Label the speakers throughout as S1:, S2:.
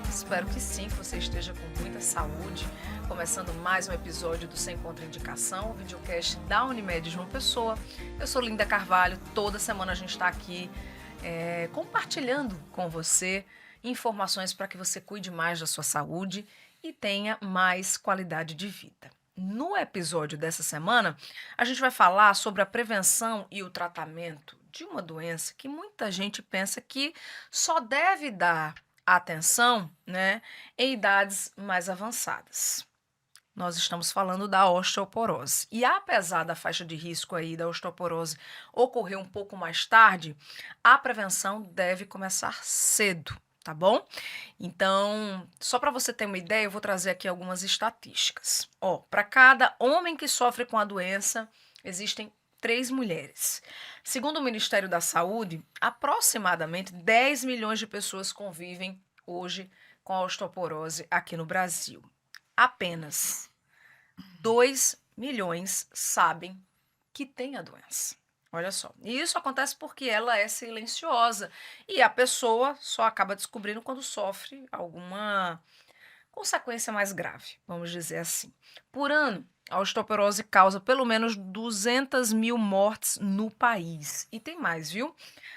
S1: Espero que sim, que você esteja com muita saúde. Começando mais um episódio do Sem Contraindicação, o videocast da Unimed João Pessoa. Eu sou Linda Carvalho, toda semana a gente está aqui compartilhando com você informações para que você cuide mais da sua saúde e tenha mais qualidade de vida. No episódio dessa semana, a gente vai falar sobre a prevenção e o tratamento de uma doença que muita gente pensa que só deve dar atenção, né, em idades mais avançadas. Nós estamos falando da osteoporose. E apesar da faixa de risco aí da osteoporose ocorrer um pouco mais tarde, a prevenção deve começar cedo, tá bom? Então, só para você ter uma ideia, eu vou trazer aqui algumas estatísticas. Ó, para cada homem que sofre com a doença, existem 3 mulheres. Segundo o Ministério da Saúde, aproximadamente 10 milhões de pessoas convivem hoje com a osteoporose aqui no Brasil. Apenas 2 milhões sabem que tem a doença. Olha só. E isso acontece porque ela é silenciosa e a pessoa só acaba descobrindo quando sofre alguma consequência mais grave, vamos dizer assim. Por ano, a osteoporose causa pelo menos 200 mil mortes no país. E tem mais, viu?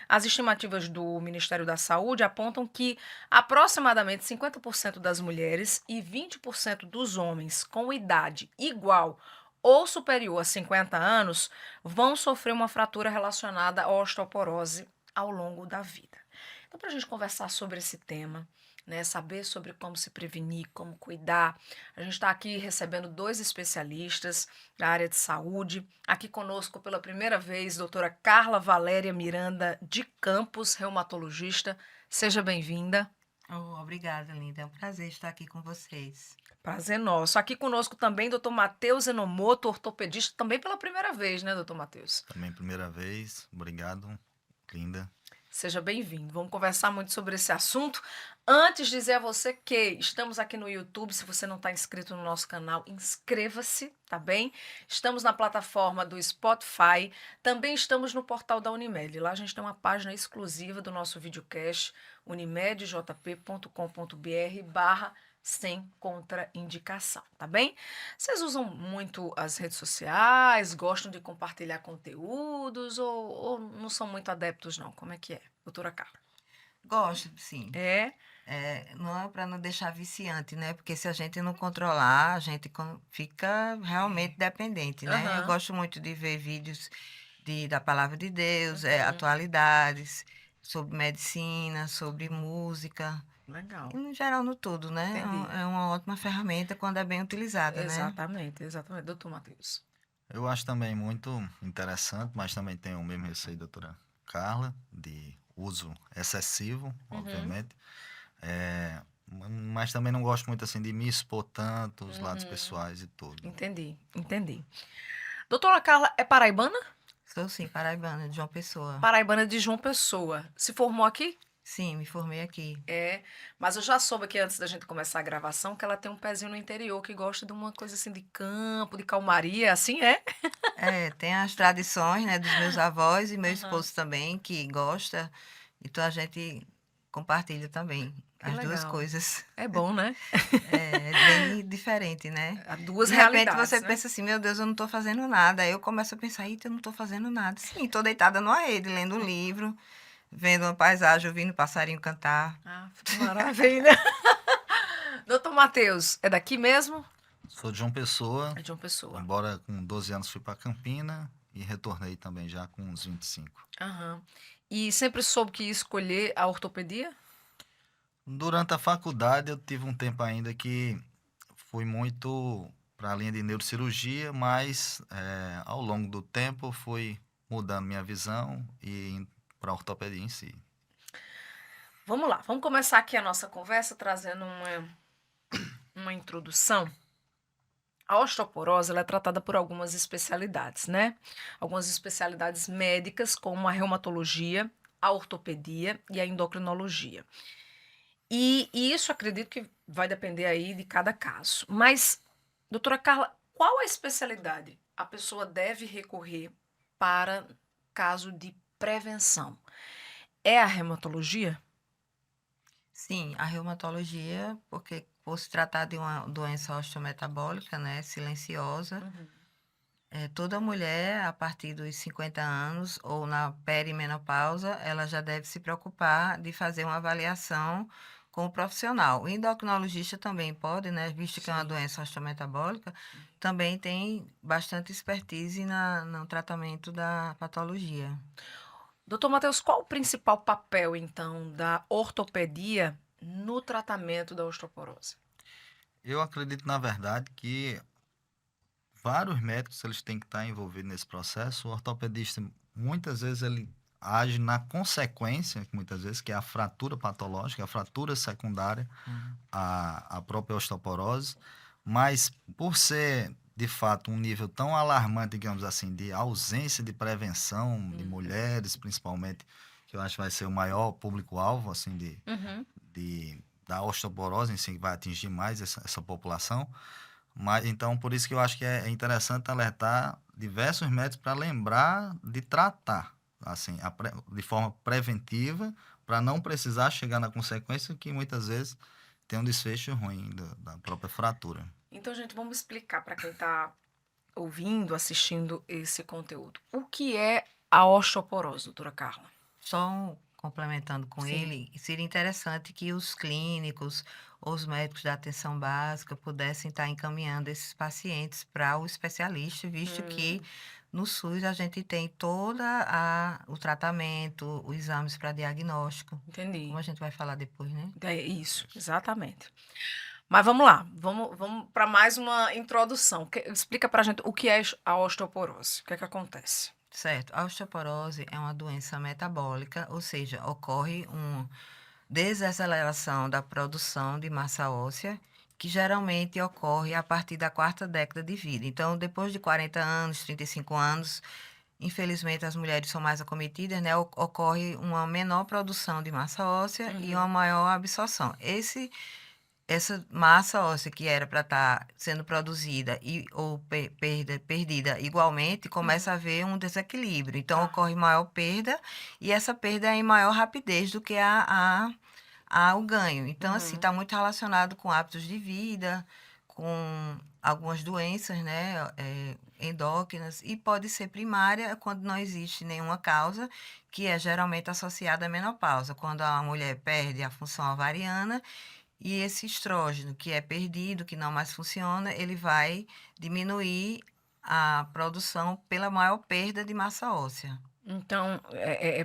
S1: As estimativas do Ministério da Saúde apontam que aproximadamente 50% das mulheres e 20% dos homens com idade igual ou superior a 50 anos vão sofrer uma fratura relacionada à osteoporose ao longo da vida. Então, para a gente conversar sobre esse tema, né, saber sobre como se prevenir, como cuidar. A gente está aqui recebendo 2 especialistas da área de saúde. Aqui conosco pela primeira vez, doutora Carla Valéria Miranda de Campos, reumatologista. Seja bem-vinda.
S2: Oh, obrigada, Linda. É um prazer estar aqui com vocês.
S1: Prazer nosso. Aqui conosco também, doutor Matheus Enomoto, ortopedista, também pela primeira vez, né, doutor Matheus?
S3: Também primeira vez. Obrigado, Linda.
S1: Seja bem-vindo. Vamos conversar muito sobre esse assunto. Antes de dizer a você que estamos aqui no YouTube, se você não está inscrito no nosso canal, inscreva-se, tá bem? Estamos na plataforma do Spotify, também estamos no portal da Unimed. Lá a gente tem uma página exclusiva do nosso videocast, unimedjp.com.br/sem contraindicação, tá bem? Vocês usam muito as redes sociais, gostam de compartilhar conteúdos ou não são muito adeptos, não? Como é que é, doutora Carla?
S2: Gosto, sim.
S1: É?
S2: Não é para não deixar viciante, né? Porque se a gente não controlar, a gente fica realmente dependente, né? Eu
S1: Aham.
S2: gosto muito de ver vídeos da palavra de Deus,
S1: Uhum.
S2: atualidades, sobre medicina, sobre música, e
S1: Legal.
S2: no geral no tudo, né?
S1: Entendi.
S2: É uma ótima ferramenta quando é bem utilizada, né?
S1: Exatamente, exatamente. Doutor Matheus.
S3: Eu acho também muito interessante, mas também tenho o mesmo receio, doutora Carla, de uso excessivo,
S1: Uhum.
S3: obviamente. Mas também não gosto muito assim de me expor tanto os lados
S1: Uhum.
S3: pessoais e tudo.
S1: Entendi, entendi. Doutora Carla é paraibana?
S2: Sou sim, paraibana, de João Pessoa.
S1: Paraibana de João Pessoa. Se formou aqui?
S2: Sim, me formei aqui.
S1: É, mas eu já soube aqui antes da gente começar a gravação que ela tem um pezinho no interior que gosta de uma coisa assim de campo, de calmaria, assim é?
S2: Tem as tradições, né, dos meus avós e meu
S1: Aham.
S2: esposo também, que gosta. Então a gente compartilha também
S1: Que
S2: as duas
S1: legal.
S2: coisas.
S1: É bom, né?
S2: É bem diferente, né?
S1: Há duas
S2: De repente
S1: realidades,
S2: você
S1: né?
S2: pensa assim, meu Deus, eu não estou fazendo nada. Aí eu começo a pensar, eita, eu não estou fazendo nada. Sim, estou deitada numa rede, lendo um livro, vendo uma paisagem, ouvindo um passarinho cantar.
S1: Ah, que maravilha. Doutor Matheus, é daqui mesmo?
S3: Sou de João Pessoa,
S1: É de uma pessoa.
S3: embora com 12 anos fui para Campina e retornei também já com uns 25.
S1: Aham. E sempre soube que ia escolher a ortopedia?
S3: Durante a faculdade eu tive um tempo ainda que fui muito para a linha de neurocirurgia, mas ao longo do tempo fui mudando minha visão e indo para a ortopedia em si.
S1: Vamos lá, vamos começar aqui a nossa conversa trazendo uma introdução. A osteoporose ela é tratada por algumas especialidades, né? Algumas especialidades médicas, como a reumatologia, a ortopedia e a endocrinologia. E isso acredito que vai depender aí de cada caso. Mas, doutora Carla, qual a especialidade a pessoa deve recorrer para caso de prevenção? É a reumatologia?
S2: Sim, a reumatologia, porque por se tratar de uma doença osteometabólica, né, silenciosa,
S1: Uhum.
S2: toda mulher, a partir dos 50 anos ou na perimenopausa, ela já deve se preocupar de fazer uma avaliação com o profissional. O endocrinologista também pode, né, visto que é uma
S1: Sim.
S2: doença osteometabólica, também tem bastante expertise no tratamento da patologia.
S1: Doutor Matheus, qual o principal papel, então, da ortopedia no tratamento da osteoporose?
S3: Eu acredito, na verdade, que vários médicos eles têm que estar envolvidos nesse processo. O ortopedista, muitas vezes, ele age na consequência, muitas vezes, que é a fratura patológica, a fratura secundária,
S2: Uhum.
S3: à própria osteoporose. Mas, por ser, de fato, um nível tão alarmante, digamos assim, de ausência de prevenção de
S1: Uhum.
S3: mulheres, principalmente, que eu acho que vai ser o maior público-alvo, assim,
S1: Uhum.
S3: da osteoporose em si, que vai atingir mais essa população. Mas, então, por isso que eu acho que é interessante alertar diversos médicos para lembrar de tratar, assim, de forma preventiva, para não precisar chegar na consequência que muitas vezes tem um desfecho ruim da própria fratura.
S1: Então, gente, vamos explicar para quem está ouvindo, assistindo esse conteúdo. O que é a osteoporose, doutora Carla?
S2: Só complementando com
S1: Sim.
S2: ele, seria interessante que os clínicos, os médicos da atenção básica pudessem estar encaminhando esses pacientes para o especialista, visto que
S1: Hum,
S2: no SUS a gente tem o tratamento, os exames para diagnóstico, como
S1: entendi.
S2: a gente vai falar depois, né?
S1: É isso,
S3: Isso.
S1: exatamente. Mas vamos lá, vamos para mais uma introdução. Explica para a gente o que é a osteoporose, o que é que acontece?
S2: Certo. A osteoporose é uma doença metabólica, ou seja, ocorre uma desaceleração da produção de massa óssea, que geralmente ocorre a partir da quarta década de vida. Então, depois de 40 anos, 35 anos, infelizmente as mulheres são mais acometidas, né? Ocorre uma menor produção de massa óssea e uma
S1: Uhum,
S2: maior absorção. Essa massa óssea que era para estar sendo produzida ou perdida igualmente, começa a
S1: uhum,
S2: haver um desequilíbrio. Então,
S1: tá.
S2: ocorre maior perda e essa perda é em maior rapidez do que o ganho. Então, assim,
S1: Uhum,
S2: está muito relacionado com hábitos de vida, com algumas doenças, né, endócrinas, e pode ser primária quando não existe nenhuma causa, que é geralmente associada à menopausa, quando a mulher perde a função ovariana e esse estrógeno que é perdido, que não mais funciona, ele vai diminuir a produção pela maior perda de massa óssea.
S1: então,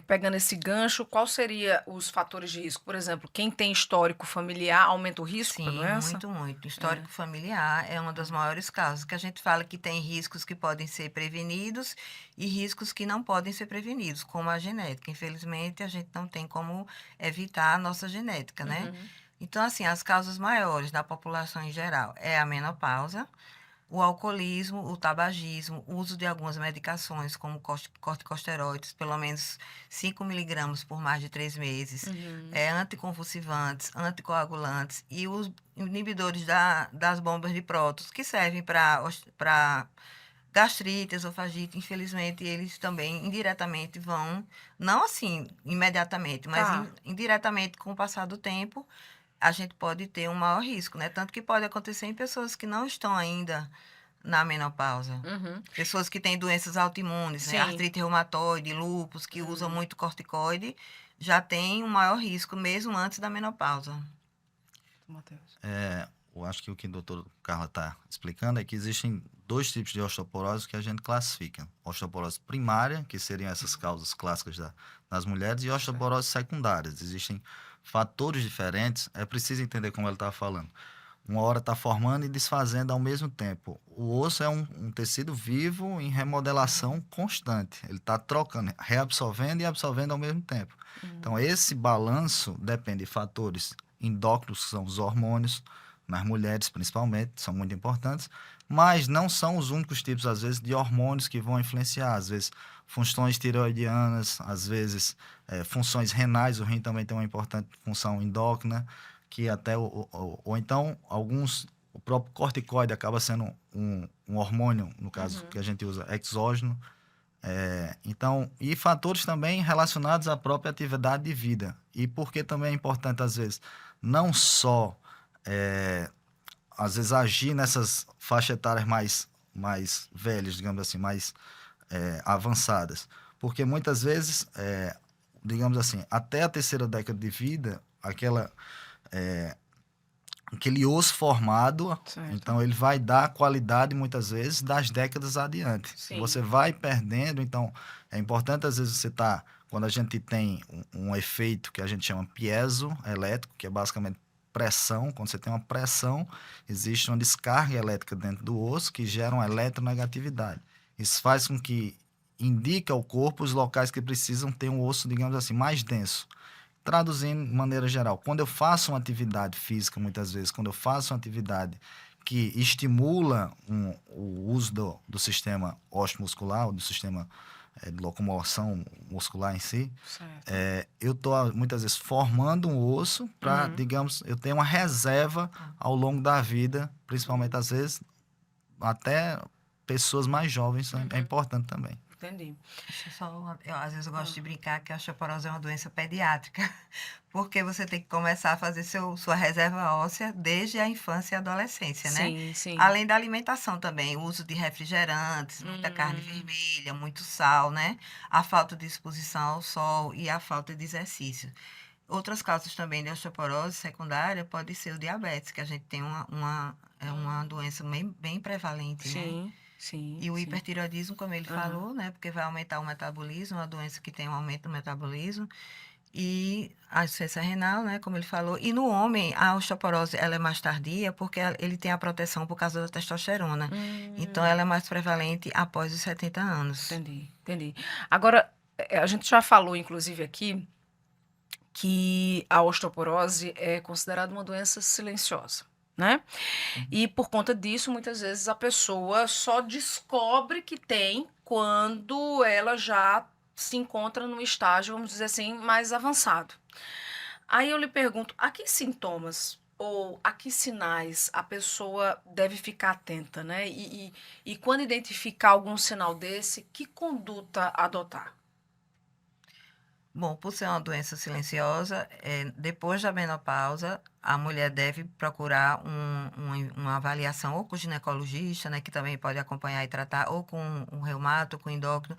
S1: pegando esse gancho, qual seria os fatores de risco? Por exemplo, quem tem histórico familiar aumenta o risco da
S2: Sim,
S1: doença?
S2: muito, muito.
S1: É,
S2: Histórico familiar é uma das
S1: tá.
S2: maiores causas, que a gente fala que tem riscos que podem ser prevenidos e riscos que não podem ser prevenidos, como a genética. Infelizmente, a gente não tem como evitar a nossa genética, né?
S1: Uhum,
S2: Então, assim, as causas maiores da população em geral é a menopausa, o alcoolismo, o tabagismo, o uso de algumas medicações, como corticosteroides, pelo menos 5 miligramas por mais de 3 meses,
S1: uhum,
S2: anticonvulsivantes, anticoagulantes e os inibidores das bombas de prótons, que servem para gastrite, esofagite. Infelizmente, eles também indiretamente vão, não assim imediatamente, mas
S1: tá.
S2: indiretamente com o passar do tempo, a gente pode ter um maior risco, né? Tanto que pode acontecer em pessoas que não estão ainda na menopausa.
S1: Uhum,
S2: Pessoas que têm doenças autoimunes, né?
S1: sim.
S2: Artrite reumatoide, lúpus, que usam
S1: Hum,
S2: muito corticoide, já tem um maior risco mesmo antes da menopausa.
S1: Matheus.
S3: Eu acho que o que o doutor Carla está explicando é que existem dois tipos de osteoporose que a gente classifica. Osteoporose primária, que seriam essas causas clássicas das mulheres, e
S1: Certo.
S3: osteoporose secundárias. Existem fatores diferentes, é preciso entender como ele está falando. Uma hora está formando e desfazendo ao mesmo tempo. O osso é um tecido vivo em remodelação
S1: Uhum,
S3: constante. Ele está trocando, reabsorvendo e absorvendo ao mesmo tempo. Então,
S1: uhum,
S3: esse balanço depende de fatores endócrinos, que são os hormônios, nas mulheres principalmente, são muito importantes, mas não são os únicos tipos, às vezes, de hormônios que vão influenciar. Às vezes, funções tireoidianas, às vezes, funções renais. O rim também tem uma importante função endócrina, que até ou então o próprio corticoide acaba sendo um hormônio, no caso que
S1: uhum,
S3: a gente usa exógeno, Então, e fatores também relacionados à própria atividade de vida. E porque também é importante, às vezes, não só, às vezes, agir nessas faixas etárias mais velhas, digamos assim, mais avançadas. Porque muitas vezes, digamos assim, até a terceira década de vida, aquele osso formado,
S1: Certo.
S3: então ele vai dar qualidade muitas vezes das décadas adiante.
S1: Sim.
S3: Você vai perdendo, então é importante às vezes você tá, quando a gente tem um efeito que a gente chama piezoelétrico, que é basicamente pressão, quando você tem uma pressão, existe uma descarga elétrica dentro do osso que gera uma eletronegatividade. Isso faz com que indique ao corpo os locais que precisam ter um osso, digamos assim, mais denso. Traduzindo de maneira geral, quando eu faço uma atividade física, muitas vezes, quando eu faço uma atividade que estimula o uso do sistema osteomuscular, do sistema de locomoção muscular em si,
S1: Certo.
S3: eu estou muitas vezes formando um osso para, digamos, eu tenho uma reserva ao longo da vida, principalmente às vezes, até pessoas mais jovens, é importante também.
S1: Entendi.
S2: Às vezes eu gosto de brincar que a osteoporose é uma doença pediátrica, porque você tem que começar a fazer sua reserva óssea desde a infância e adolescência, né?
S1: Sim, sim.
S2: Além da alimentação também, o uso de refrigerantes, muita carne vermelha, muito sal, né? A falta de exposição ao sol e a falta de exercício. Outras causas também de osteoporose secundária pode ser o diabetes, que a gente tem uma doença bem prevalente, né?
S1: Sim, sim.
S2: E o
S1: sim.
S2: hipertireoidismo, como ele falou, né? Porque vai aumentar o metabolismo, uma doença que tem um aumento do metabolismo. E a insuficiência renal, né? Como ele falou. E no homem, a osteoporose, ela é mais tardia porque ele tem a proteção por causa da testosterona. Então, ela é mais prevalente após os 70 anos.
S1: Entendi. Agora, a gente já falou, inclusive, aqui, que a osteoporose é considerada uma doença silenciosa, né? E por conta disso, muitas vezes a pessoa só descobre que tem quando ela já se encontra num estágio, vamos dizer assim, mais avançado. Aí eu lhe pergunto, a que sintomas ou a que sinais a pessoa deve ficar atenta, né? E quando identificar algum sinal desse, que conduta adotar?
S2: Bom, por ser uma doença silenciosa, depois da menopausa, a mulher deve procurar uma avaliação ou com o ginecologista, né, que também pode acompanhar e tratar, ou com um reumato, ou com endócrino,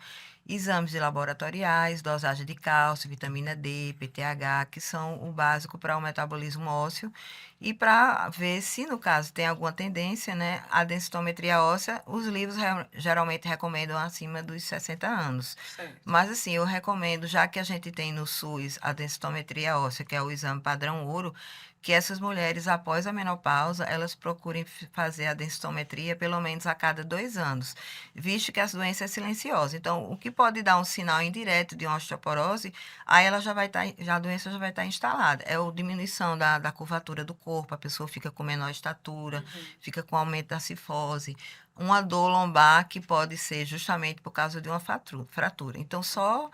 S2: exames de laboratoriais, dosagem de cálcio, vitamina D, PTH, que são o básico para o metabolismo ósseo, e para ver se, no caso, tem alguma tendência, né, a densitometria óssea, os livros geralmente recomendam acima dos 60 anos.
S1: Certo.
S2: Mas assim, eu recomendo, já que a gente tem no SUS a densitometria óssea, que é o exame padrão ouro, que essas mulheres, após a menopausa, elas procurem fazer a densitometria pelo menos a cada 2 anos, visto que a doença é silenciosa. Então, o que pode dar um sinal indireto de uma osteoporose, aí ela já vai estar, a doença já vai estar instalada. É a diminuição da curvatura do corpo, a pessoa fica com menor estatura, fica com aumento da cifose, uma dor lombar que pode ser justamente por causa de uma fratura. Então, só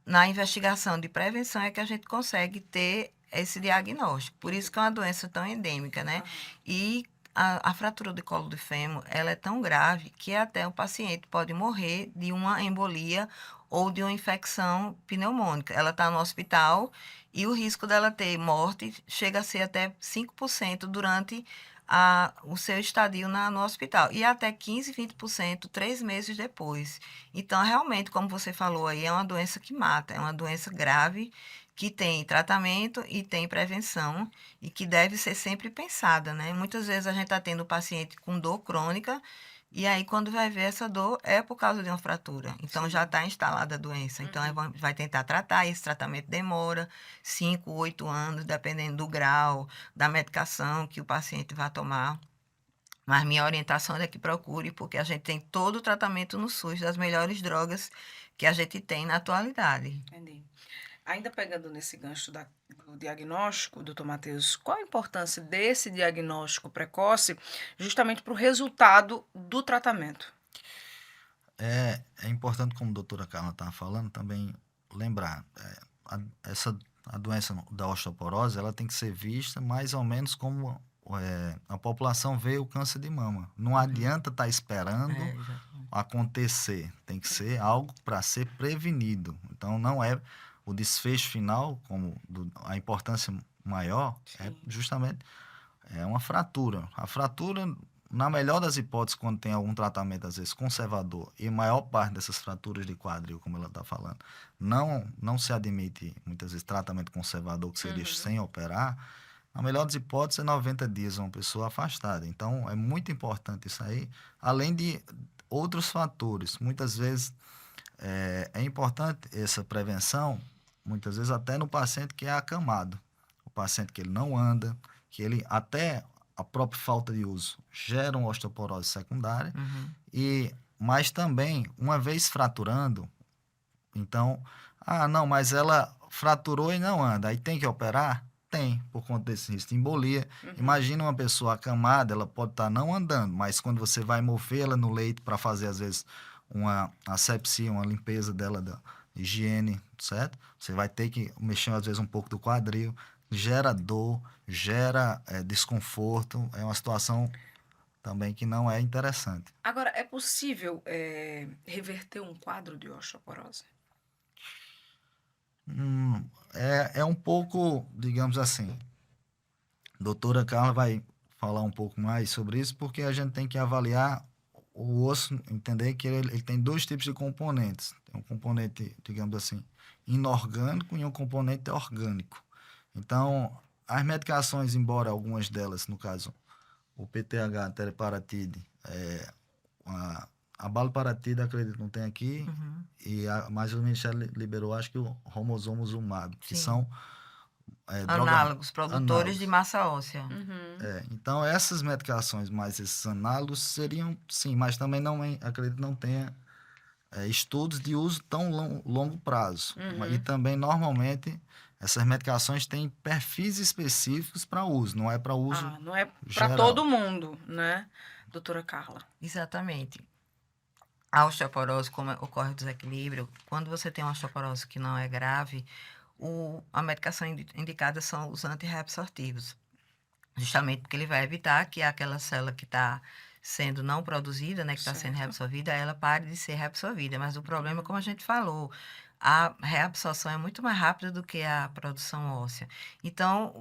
S2: na investigação de prevenção é que a gente consegue ter esse diagnóstico. Por isso que é uma doença tão endêmica, né? E a fratura do colo do fêmur, ela é tão grave que até o paciente pode morrer de uma embolia ou de uma infecção pneumônica. Ela está no hospital e o risco dela ter morte chega a ser até 5% durante o seu estadio no hospital. E até 15, 20% 3 meses depois. Então, realmente, como você falou aí, é uma doença que mata, é uma doença grave que tem tratamento e tem prevenção e que deve ser sempre pensada, né? Muitas vezes a gente está tendo o paciente com dor crônica e aí quando vai ver essa dor é por causa de uma fratura. Então já está instalada a doença. Então vai tentar tratar, esse tratamento demora 5, 8 anos, dependendo do grau, da medicação que o paciente vai tomar. Mas minha orientação é que procure, porque a gente tem todo o tratamento no SUS das melhores drogas que a gente tem na atualidade.
S1: Entendi. Ainda pegando nesse gancho do diagnóstico, doutor Matheus, qual a importância desse diagnóstico precoce justamente para o resultado do tratamento?
S3: É importante, como a doutora Carla estava falando, também lembrar, a doença da osteoporose, ela tem que ser vista mais ou menos como a população vê o câncer de mama. Não adianta estar esperando acontecer, tem que ser algo para ser prevenido. Então, não é o desfecho final, a importância maior, é
S1: Sim.
S3: justamente uma fratura. A fratura, na melhor das hipóteses, quando tem algum tratamento, às vezes, conservador, e a maior parte dessas fraturas de quadril, como ela está falando, não se admite, muitas vezes, tratamento conservador, que seria sem operar. A melhor das hipóteses é 90 dias uma pessoa afastada. Então, é muito importante isso aí, além de outros fatores. Muitas vezes é importante essa prevenção, muitas vezes até no paciente que é acamado. O paciente que ele não anda, que ele até a própria falta de uso gera uma osteoporose secundária, mas também, uma vez fraturando, então, não, mas ela fraturou e não anda, aí tem que operar? Tem, por conta desse risco de embolia. Imagina uma pessoa acamada, ela pode estar não andando, mas quando você vai movê-la no leito para fazer, às vezes, uma asepsia, uma limpeza dela da higiene, certo? Você vai ter que mexer, às vezes, um pouco do quadril, gera dor, gera desconforto, é uma situação também que não é interessante.
S1: Agora, é possível reverter um quadro de osteoporose?
S3: É um pouco, digamos assim, a doutora Carla vai falar um pouco mais sobre isso, porque a gente tem que avaliar o osso, entender que ele tem dois tipos de componentes. Tem um componente, digamos assim, inorgânico e um componente orgânico. Então, as medicações, embora algumas delas, no caso, o PTH, a teriparatide, a baloparatida, acredito que não tem aqui, mas o Ministério liberou, acho que o romosozumab, que
S2: Sim.
S3: são
S2: Análogos, produtores de
S3: análogos.
S2: massa óssea.
S3: Então, essas medicações, mais esses análogos, seriam, sim, mas também acredito que não tenha estudos de uso tão longo prazo. E também, normalmente, essas medicações têm perfis específicos para uso, não é para uso
S1: Não é para
S3: geral.
S1: todo mundo, né, doutora Carla?
S2: Exatamente. A osteoporose, como ocorre o desequilíbrio, quando você tem uma osteoporose que não é grave, a medicação indicada são os antirreabsortivos. Justamente porque ele vai evitar que aquela célula que está sendo não produzida, né, que está sendo
S1: Certo.
S2: reabsorvida, ela pare de ser reabsorvida. Mas o problema, como a gente falou, a reabsorção é muito mais rápida do que a produção óssea. Então,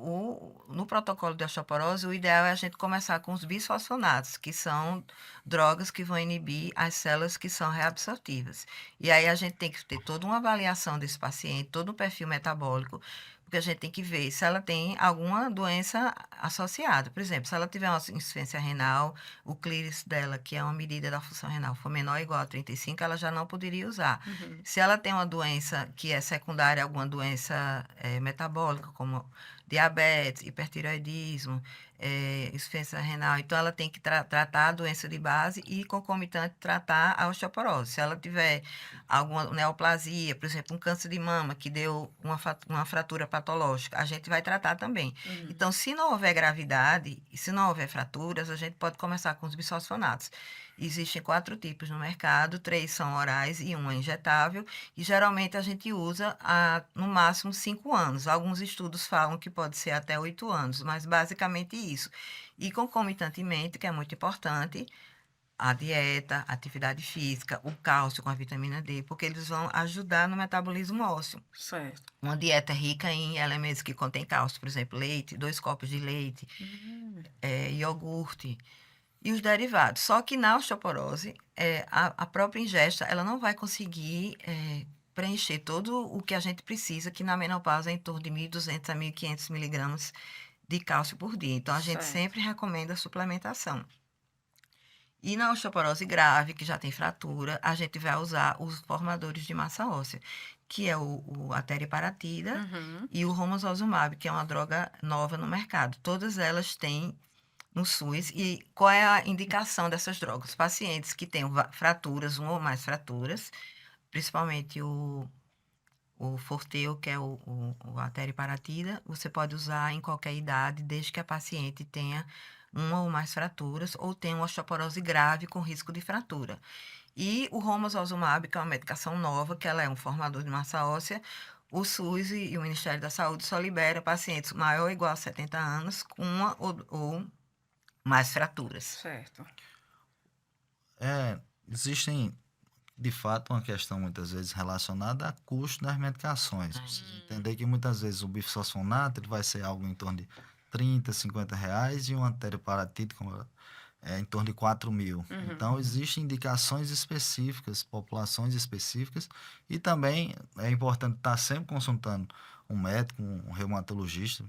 S2: no protocolo de osteoporose, o ideal é a gente começar com os bisfosfonatos, que são drogas que vão inibir as células que são reabsortivas. E aí a gente tem que ter toda uma avaliação desse paciente, todo um perfil metabólico, porque a gente tem que ver se ela tem alguma doença associada. Por exemplo, se ela tiver uma insuficiência renal, o clíris dela, que é uma medida da função renal, for menor ou igual a 35, ela já não poderia usar. Se ela tem uma doença que é secundária, alguma doença metabólica, como diabetes, hipertireoidismo, insuficiência renal, então ela tem que tratar a doença de base e, concomitante, tratar a osteoporose. Se ela tiver alguma neoplasia, por exemplo, um câncer de mama que deu uma fratura patológica, a gente vai tratar também. Então, se não houver gravidade e se não houver fraturas, a gente pode começar com os bisfosfonatos. Existem 4 tipos no mercado, 3 são orais e 1 é injetável, e geralmente a gente usa no máximo 5 anos. Alguns estudos falam que pode ser até 8 anos, mas basicamente isso. E concomitantemente, que é muito importante, a dieta, a atividade física, o cálcio com a vitamina D, porque eles vão ajudar no metabolismo ósseo.
S1: Certo.
S2: Uma dieta rica em elementos que contêm cálcio, por exemplo, leite, 2 copos de leite, iogurte e os derivados. Só que na osteoporose, a própria ingesta, ela não vai conseguir preencher todo o que a gente precisa, que na menopausa é em torno de 1.200 a 1.500 miligramas de cálcio por dia. Então, a gente
S1: Certo.
S2: sempre recomenda a suplementação. E na osteoporose grave, que já tem fratura, a gente vai usar os formadores de massa óssea, que é a teriparatida e o romosozumab, que é uma droga nova no mercado. Todas elas têm no SUS. E qual é a indicação dessas drogas? Pacientes que têm fraturas, uma ou mais fraturas, principalmente o Forteo, que é a teriparatida, você pode usar em qualquer idade, desde que a paciente tenha uma ou mais fraturas ou tenha uma osteoporose grave com risco de fratura. E o romosozumab, que é uma medicação nova, que ela é um formador de massa óssea, o SUS e o Ministério da Saúde só libera pacientes maior ou igual a 70 anos com uma ou mais fraturas.
S1: Certo.
S3: Existem, de fato, uma questão muitas vezes relacionada a custo das medicações. Precisa entender que muitas vezes o bifosfonato ele vai ser algo em torno de 30, R$ 50 e um anteriparatide em torno de 4.000. Então, existem indicações específicas, populações específicas, e também é importante estar sempre consultando um médico, um reumatologista,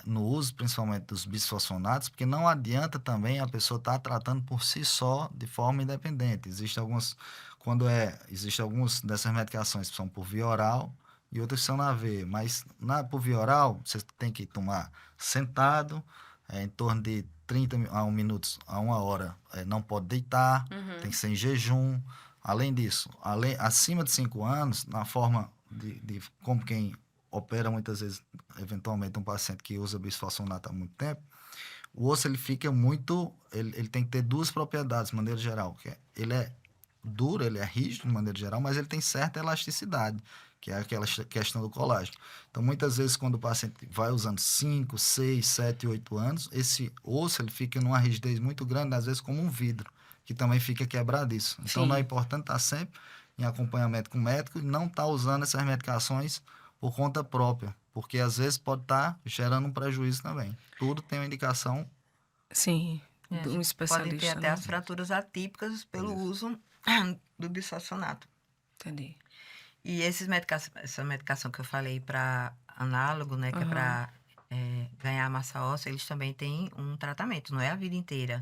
S3: no uso principalmente dos bisfosfonatos, porque não adianta também a pessoa estar tratando por si só de forma independente. Existem algumas dessas medicações que são por via oral e outras que são na veia, mas por via oral você tem que tomar sentado, em torno de 30 minutos a 1 hora, não pode deitar, tem que ser em jejum. Além disso, acima de 5 anos, na forma de como quem opera muitas vezes, eventualmente, um paciente que usa bisfosfonato há muito tempo, o osso ele fica muito, ele tem que ter duas propriedades, de maneira geral, ele é duro, ele é rígido, de maneira geral, mas ele tem certa elasticidade, que é aquela questão do colágeno. Então, muitas vezes, quando o paciente vai usando 5, 6, 7, 8 anos, esse osso ele fica numa rigidez muito grande, às vezes como um vidro, que também fica quebradiço. Então,
S1: Sim.
S3: não é importante estar sempre em acompanhamento com o médico e não estar usando essas medicações por conta própria, porque às vezes pode estar gerando um prejuízo também. Tudo tem uma indicação.
S1: Sim,
S2: A
S1: de um
S2: gente podem ter
S1: especialista,
S2: até
S1: né?
S2: as fraturas atípicas pelo uso do bisfosfonato.
S1: Entendi.
S2: E essa medicação que eu falei para análogo, né, que é para ganhar massa óssea, eles também têm um tratamento, não é a vida inteira.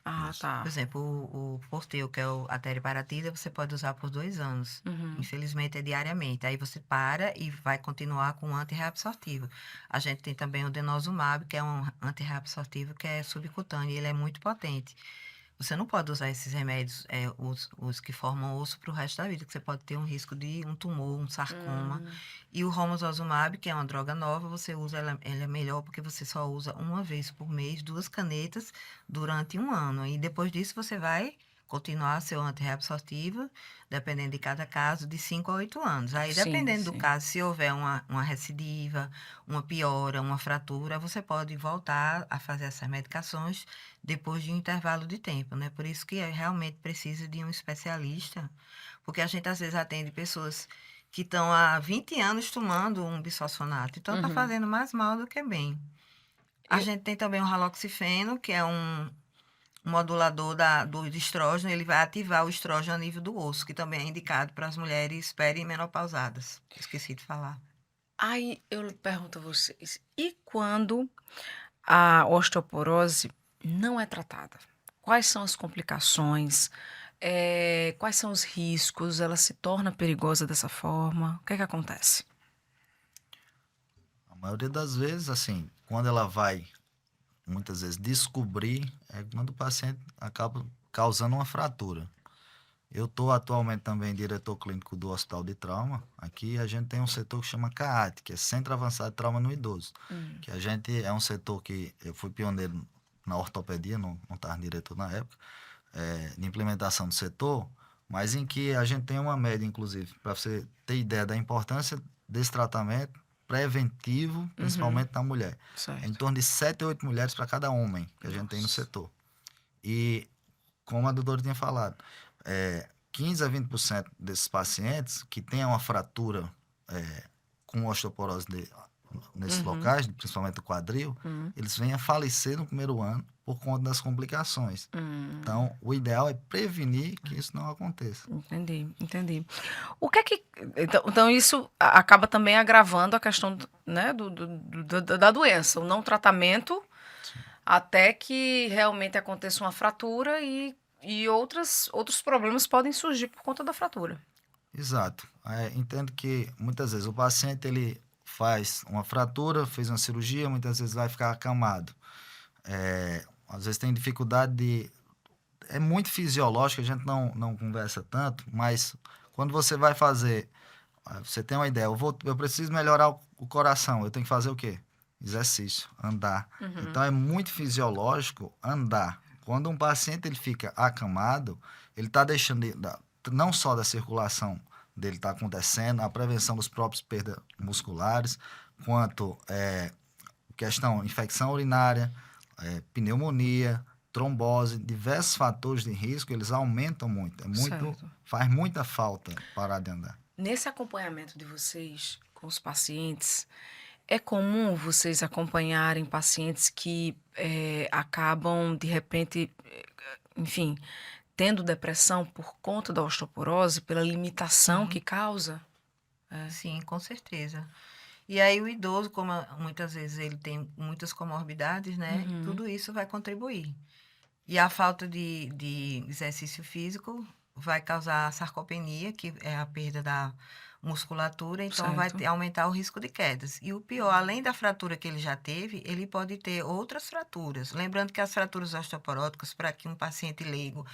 S1: Ah, tá.
S2: Por exemplo, o Forteo, que é a teriparatida, você pode usar por 2 anos. Infelizmente, é diariamente. Aí você para e vai continuar com o antirreabsortivo. A gente tem também o denosumab, que é um antirreabsortivo que é subcutâneo e ele é muito potente. Você não pode usar esses remédios, os que formam osso, para o resto da vida, que você pode ter um risco de um tumor, um sarcoma. E o romosozumab, que é uma droga nova, você usa, ela é melhor porque você só usa uma vez por mês, 2 canetas, durante 1 ano. E depois disso você vai continuar seu antirreabsortivo, dependendo de cada caso, de 5 a 8 anos. Aí,
S1: Sim,
S2: dependendo do
S1: sim.
S2: caso, se houver uma recidiva, uma piora, uma fratura, você pode voltar a fazer essas medicações depois de um intervalo de tempo, né? Por isso que realmente precisa de um especialista, porque a gente às vezes atende pessoas que estão há 20 anos tomando um bisfosfonato, então está fazendo mais mal do que bem. A gente tem também o raloxifeno, que é um modulador do estrógeno, ele vai ativar o estrógeno a nível do osso, que também é indicado para as mulheres perimenopausadas. Esqueci de falar.
S1: Aí eu pergunto a vocês, e quando a osteoporose não é tratada? Quais são as complicações? Quais são os riscos? Ela se torna perigosa dessa forma? O que é que acontece?
S3: A maioria das vezes, assim, quando ela vai, muitas vezes, descobrir, é quando o paciente acaba causando uma fratura. Eu estou atualmente também diretor clínico do Hospital de Trauma. Aqui a gente tem um setor que chama CAAT, que é Centro Avançado de Trauma no Idoso. Que a gente é um setor que eu fui pioneiro na ortopedia, não estava diretor na época, de implementação do setor, mas em que a gente tem uma média, inclusive, para você ter ideia da importância desse tratamento preventivo, principalmente na mulher.
S1: Certo.
S3: É em torno de 7 a 8 mulheres para cada homem que a gente tem no setor. E, como a doutora tinha falado, 15 a 20% desses pacientes que têm uma fratura com osteoporose nesses locais, principalmente o quadril, eles vêm a falecer no primeiro ano por conta das complicações. Então, o ideal é prevenir que isso não aconteça.
S1: Entendi. O que é que... Então isso acaba também agravando a questão, né, da doença, o não tratamento, até que realmente aconteça uma fratura e outros problemas podem surgir por conta da fratura.
S3: Exato. Entendo que muitas vezes o paciente ele faz uma fratura, fez uma cirurgia, muitas vezes vai ficar acamado. Às vezes tem dificuldade de... É muito fisiológico, a gente não conversa tanto, mas quando você vai fazer... Você tem uma ideia, eu preciso melhorar o coração, eu tenho que fazer o quê? Exercício, andar. Então é muito fisiológico andar. Quando um paciente ele fica acamado, ele está deixando não só da circulação dele está acontecendo, a prevenção dos próprios perdas musculares, quanto questão infecção urinária, pneumonia, trombose, diversos fatores de risco, eles aumentam muito.
S1: Certo.
S3: Faz muita falta parar de andar.
S1: Nesse acompanhamento de vocês com os pacientes, é comum vocês acompanharem pacientes que acabam, de repente, enfim, tendo depressão por conta da osteoporose, pela limitação
S2: Sim.
S1: que causa?
S2: Sim, com certeza. E aí o idoso, como muitas vezes ele tem muitas comorbidades, né?
S1: Uhum.
S2: Tudo isso vai contribuir. E a falta de exercício físico vai causar sarcopenia, que é a perda da musculatura, então vai
S1: Certo.
S2: aumentar o risco de quedas. E o pior, além da fratura que ele já teve, ele pode ter outras fraturas. Lembrando que as fraturas osteoporóticas, para que um paciente leigo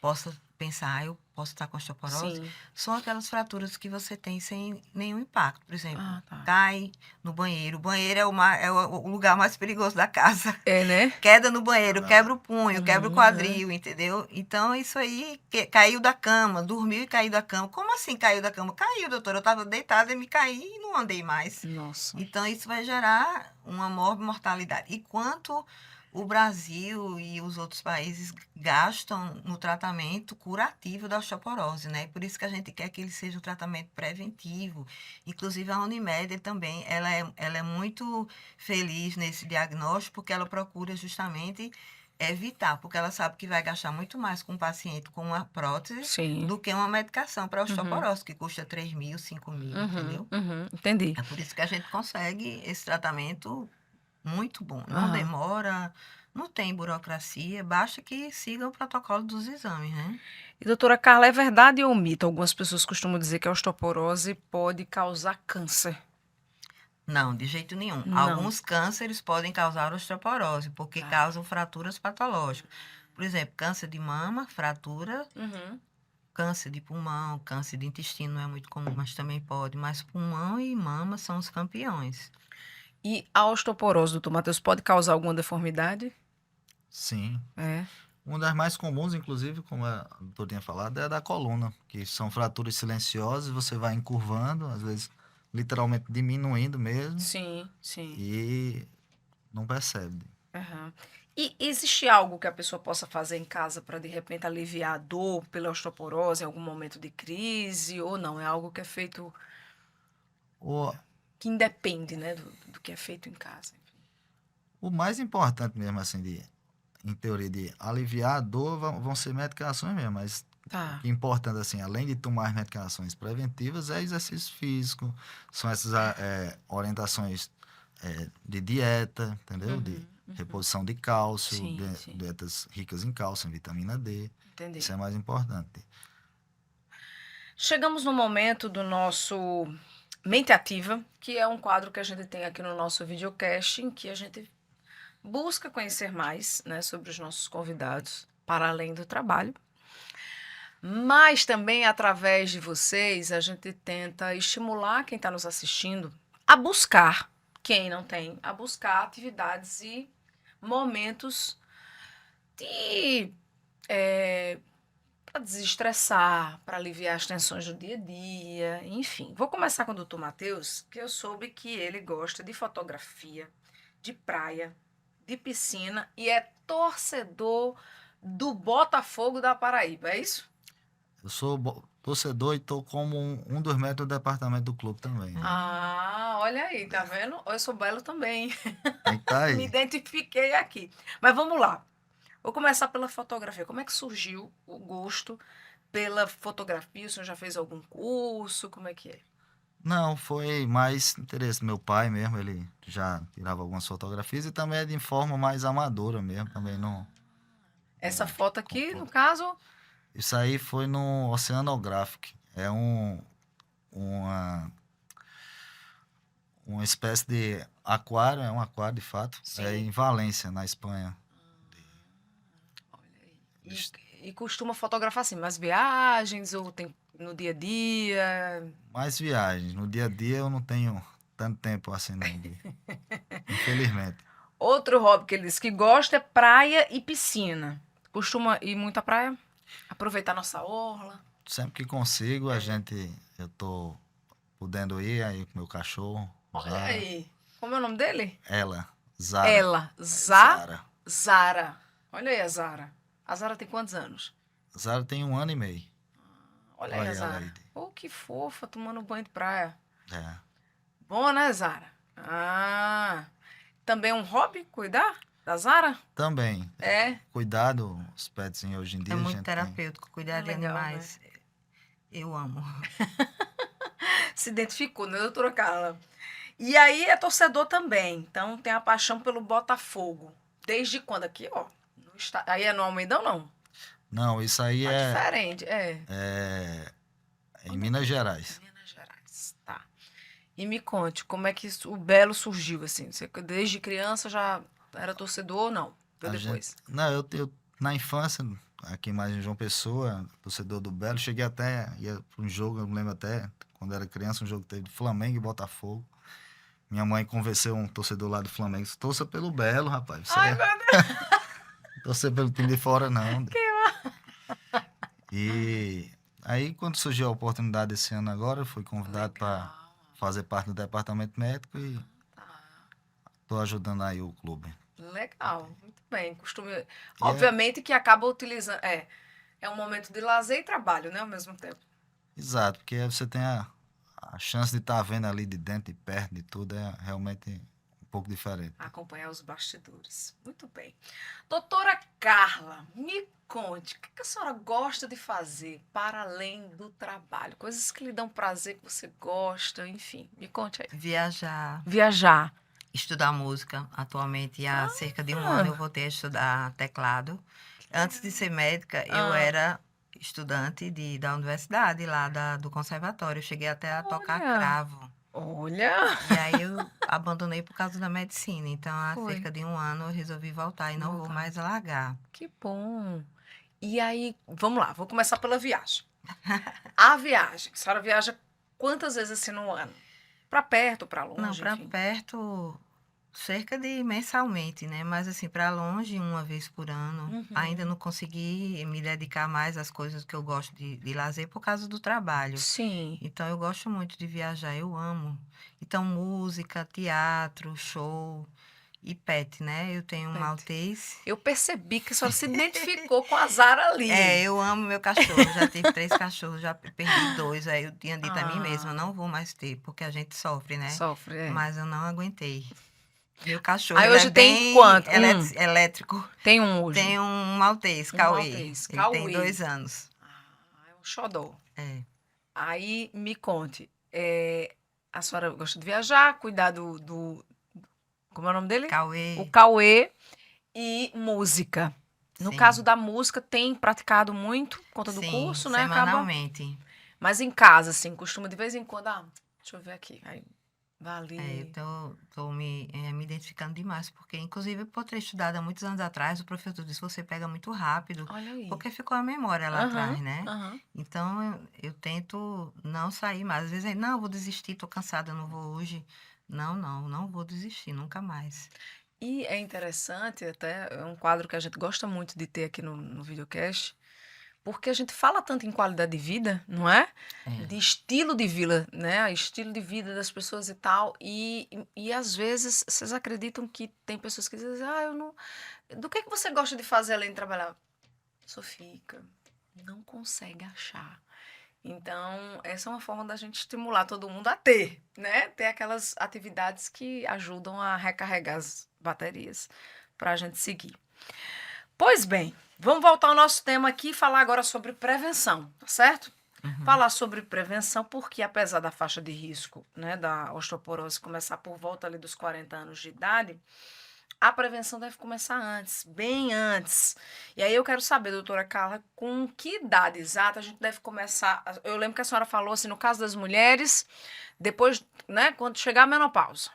S2: possa pensar, eu posso estar com osteoporose,
S1: Sim.
S2: são aquelas fraturas que você tem sem nenhum impacto. Por exemplo,
S1: Ah, tá.
S2: cai no banheiro. O banheiro é o lugar mais perigoso da casa.
S1: É, né?
S2: Queda no banheiro, quebra o punho, quebra o
S1: Uhum,
S2: quadril, entendeu? Então, isso aí, caiu da cama, dormiu e caiu da cama. Como assim caiu da cama? Caiu, doutora. Eu estava deitada e me caí e não andei mais.
S1: Nossa.
S2: Então, isso vai gerar uma mortalidade. E quanto o Brasil e os outros países gastam no tratamento curativo da osteoporose, né? Por isso que a gente quer que ele seja um tratamento preventivo. Inclusive, a Unimed também, ela é muito feliz nesse diagnóstico, porque ela procura justamente evitar, porque ela sabe que vai gastar muito mais com um paciente com uma prótese
S1: Sim.
S2: do que uma medicação para osteoporose, que custa 3 mil, 5 mil, entendeu?
S1: Entendi.
S2: É por isso que a gente consegue esse tratamento muito bom. Não
S1: Aham.
S2: demora, não tem burocracia, basta que siga o protocolo dos exames, né?
S1: E doutora Carla, é verdade ou mito? Algumas pessoas costumam dizer que a osteoporose pode causar câncer.
S2: Não, de jeito nenhum.
S1: Não.
S2: Alguns cânceres podem causar osteoporose, porque
S1: Tá.
S2: causam fraturas patológicas. Por exemplo, câncer de mama, fratura,
S1: Uhum.
S2: câncer de pulmão, câncer de intestino não é muito comum, mas também pode. Mas pulmão e mama são os campeões.
S1: E a osteoporose, doutor Matheus, pode causar alguma deformidade?
S3: Sim.
S1: É.
S3: Uma das mais comuns, inclusive, como a doutora tinha falado, é a da coluna, que são fraturas silenciosas, você vai encurvando, às vezes literalmente diminuindo mesmo,
S1: Sim, sim.
S3: e não percebe.
S1: Aham. E existe algo que a pessoa possa fazer em casa para, de repente, aliviar a dor pela osteoporose em algum momento de crise? Ou não? É algo que é feito,
S3: O,
S1: que independe, né, do que é feito em casa.
S3: o mais importante mesmo, assim, em teoria, de aliviar a dor, vão ser medicações mesmo, mas
S1: Tá.
S3: o que é importante, assim, além de tomar medicações preventivas, é exercício físico, são essas orientações de dieta, entendeu? De reposição de cálcio,
S1: Sim, sim.
S3: dietas ricas em cálcio, em vitamina D.
S1: Entendi.
S3: Isso é mais importante.
S1: Chegamos no momento do nosso Mente Ativa, que é um quadro que a gente tem aqui no nosso videocast, em que a gente busca conhecer mais, né, sobre os nossos convidados, para além do trabalho. Mas também, através de vocês, a gente tenta estimular quem está nos assistindo a buscar, quem não tem, a buscar atividades e momentos de para desestressar, para aliviar as tensões do dia a dia, enfim. Vou começar com o doutor Matheus, que eu soube que ele gosta de fotografia, de praia, de piscina e é torcedor do Botafogo da Paraíba, é isso?
S3: Eu sou torcedor e estou como um dos membros do departamento do clube também.
S1: Ah, olha aí, tá vendo? Eu sou belo também.
S3: Tem que tá
S1: Me
S3: aí.
S1: identifiquei aqui. Mas vamos lá. Vou começar pela fotografia. Como é que surgiu o gosto pela fotografia? O senhor já fez algum curso? Como é que é?
S3: Não, foi mais interesse do meu pai mesmo, ele já tirava algumas fotografias e também é de forma mais amadora mesmo, também não.
S1: Essa foto aqui, no caso,
S3: Isso aí foi no Oceanographic. É uma espécie de aquário, é um aquário de fato.
S1: Sim.
S3: É em Valência, na Espanha.
S1: olha aí. E costuma fotografar assim, mas viagens ou tem no dia a dia?
S3: Mais viagens. No dia a dia eu não tenho tanto tempo assim, não. Infelizmente.
S1: Outro hobby que ele diz que gosta é praia e piscina. Costuma ir muito à praia? Aproveitar nossa orla?
S3: Sempre que consigo, eu tô podendo ir aí com meu cachorro.
S1: Olha
S3: Zara.
S1: aí. Como é o nome dele?
S3: Ela, Zara.
S1: Ela.
S3: Zara.
S1: Zara. Olha aí a Zara. A Zara tem quantos anos?
S3: Zara tem 1 ano e meio.
S1: Olha aí a
S3: Olha ela
S1: Zara.
S3: aí.
S1: Oh, que fofa, tomando banho de praia.
S3: É.
S1: Bom, né, Zara? Ah, também é um hobby cuidar da Zara?
S3: Também,
S1: É.
S3: cuidado, os pets hoje em
S2: É
S3: dia a
S2: muito
S3: gente tem.
S2: terapêutico. Cuidar
S1: É
S2: de
S1: legal, né?
S2: animais, eu amo.
S1: Se identificou, né, doutora Carla? E aí é torcedor também. Então tem a paixão pelo Botafogo. Desde quando aqui, ó? Aí é no Almeidão, não?
S3: Não, isso aí
S1: Tá diferente.
S3: é em
S1: Onde é
S3: Minas
S1: que é?
S3: Gerais.
S1: Minas Gerais. Tá. E me conte, como é que o Belo surgiu, assim? Você desde criança já era torcedor ou não? Foi
S3: A gente,
S1: depois?
S3: não, eu na infância, aqui mais em João Pessoa, torcedor do Belo, cheguei até, ia para um jogo, eu me lembro até, quando era criança, um jogo que teve Flamengo e Botafogo. Minha mãe convenceu um torcedor lá do Flamengo, torça pelo Belo, rapaz, você
S1: Ai, meu Deus,
S3: torcer pelo time de fora não.
S1: que
S3: E aí, quando surgiu a oportunidade esse ano agora, eu fui convidado para
S1: legal.
S3: fazer parte do departamento médico e
S1: Tá.
S3: estou ajudando aí o clube.
S1: Legal, muito bem. Costume...
S3: E é
S1: Obviamente que acaba utilizando. É um momento de lazer e trabalho, né? Ao mesmo tempo.
S3: exato, porque aí você tem a chance de estar vendo ali de dentro, de perto, de tudo, é realmente um pouco diferente.
S1: Acompanhar os bastidores. Muito bem. Doutora Carla, me conte, o que a senhora gosta de fazer para além do trabalho? Coisas que lhe dão prazer, que você gosta, enfim. Me conte aí.
S2: Viajar,
S1: Viajar.
S2: estudar música. Atualmente, há cerca de um ano, eu
S1: Ah,
S2: voltei a estudar teclado. Antes de ser médica, eu
S1: ah,
S2: era estudante da universidade, lá do conservatório. Eu cheguei até a tocar
S1: olha,
S2: cravo.
S1: olha.
S2: E aí eu abandonei por causa da medicina. Então, há
S1: Foi.
S2: cerca de um ano, eu resolvi voltar e não vou
S1: Voltar.
S2: mais largar.
S1: Que bom. E aí, vamos lá, vou começar pela viagem. A viagem, a senhora viaja quantas vezes assim no ano? Para perto, para
S2: Não,
S1: longe,
S2: para
S1: enfim.
S2: perto, cerca de mensalmente, né? Mas assim, para longe, uma vez por ano. Ainda
S1: Uhum.
S2: não consegui me dedicar mais às coisas que eu gosto de lazer por causa do trabalho.
S1: Sim.
S2: Então, eu gosto muito de viajar, eu amo. Então, música, teatro, show e pet, né? Eu tenho um
S1: Pet.
S2: maltês.
S1: Eu percebi que a senhora se identificou com a Zara ali.
S2: É, eu amo meu cachorro. Já tive 3 cachorros, já perdi 2. Aí eu tinha dito a mim mesma,
S1: Ah,
S2: não vou mais ter, porque a gente sofre, né?
S1: sofre, é.
S2: Mas eu não aguentei. Meu cachorro,
S1: Aí
S2: ele é
S1: hoje tem
S2: bem
S1: quanto?
S2: elétrico.
S1: Tem um hoje.
S2: Tem um maltês,
S1: Um
S2: Cauê.
S1: maltês.
S2: Ele tem
S1: Cauê.
S2: 2 anos.
S1: Ah, é um xodó.
S2: É,
S1: Aí me conte, a senhora gosta de viajar, cuidar como é o nome dele? O
S2: Cauê,
S1: Cauê e música. No caso
S2: sim.
S1: da música, tem praticado muito, por conta do
S2: Sim,
S1: curso, né? Acaba.
S2: semanalmente.
S1: Mas em casa, assim, costuma de vez em quando, deixa eu ver aqui. Aí, vai
S2: É, eu
S1: ali.
S2: tô me identificando demais, porque, inclusive, por ter estudado há muitos anos atrás, o professor disse: você pega muito rápido,
S1: Olha aí.
S2: porque ficou a memória lá
S1: Aham,
S2: atrás, né?
S1: aham.
S2: Então, eu tento não sair mais. Às vezes, não, eu vou desistir, tô cansada, não vou hoje. Não, não, não vou desistir, nunca mais.
S1: E é interessante, até, é um quadro que a gente gosta muito de ter aqui no videocast, porque a gente fala tanto em qualidade de vida, não é?
S2: É.
S1: De estilo de vida, né? Estilo de vida das pessoas e tal. E às vezes, vocês acreditam que tem pessoas que dizem, eu não. Do que você gosta de fazer além de trabalhar? Só fica. Não consegue achar. Então, essa é uma forma da gente estimular todo mundo a ter, né? Ter aquelas atividades que ajudam a recarregar as baterias para a gente seguir. Pois bem, vamos voltar ao nosso tema aqui e falar agora sobre prevenção, tá certo?
S2: Uhum.
S1: Falar sobre prevenção porque, apesar da faixa de risco, né, da osteoporose começar por volta ali dos 40 anos de idade, a prevenção deve começar antes, bem antes. E aí eu quero saber, doutora Carla, com que idade exata a gente deve começar? Eu lembro que a senhora falou assim, no caso das mulheres, depois, né, quando chegar a menopausa.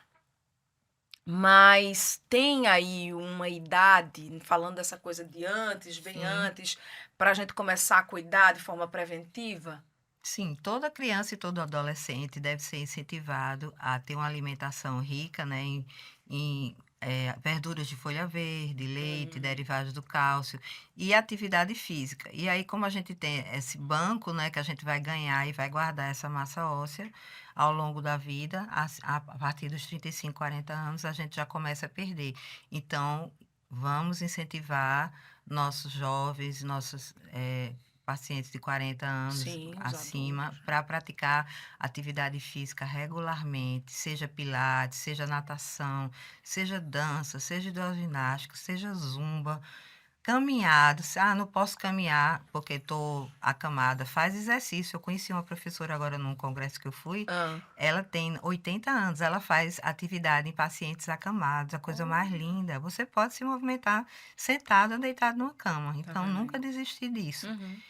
S1: Mas tem aí uma idade, falando dessa coisa de antes, bem
S2: Sim.
S1: antes, para a gente começar a cuidar de forma preventiva?
S2: Sim, toda criança e todo adolescente deve ser incentivado a ter uma alimentação rica, né, em verduras de folha verde, leite,
S1: Hum,
S2: derivados do cálcio e atividade física. E aí, como a gente tem esse banco, né, que a gente vai ganhar e vai guardar essa massa óssea ao longo da vida, a partir dos 35, 40 anos, a gente já começa a perder. Então, Vamos incentivar nossos jovens, nossos pacientes de 40 anos
S1: Sim, os
S2: acima
S1: adultos.
S2: para praticar atividade física regularmente, seja pilates, seja natação, seja dança, seja hidroginástica, seja zumba. Caminhada, não posso caminhar porque estou acamada. Faz exercício. Eu conheci uma professora agora num congresso que eu fui.
S1: Ah,
S2: Ela tem 80 anos. Ela faz atividade em pacientes acamados, a coisa mais
S1: olha,
S2: linda. Você pode se movimentar sentado ou deitado numa cama.
S1: tá
S2: Então,
S1: vendo
S2: nunca
S1: aí?
S2: desistir disso.
S1: Uhum.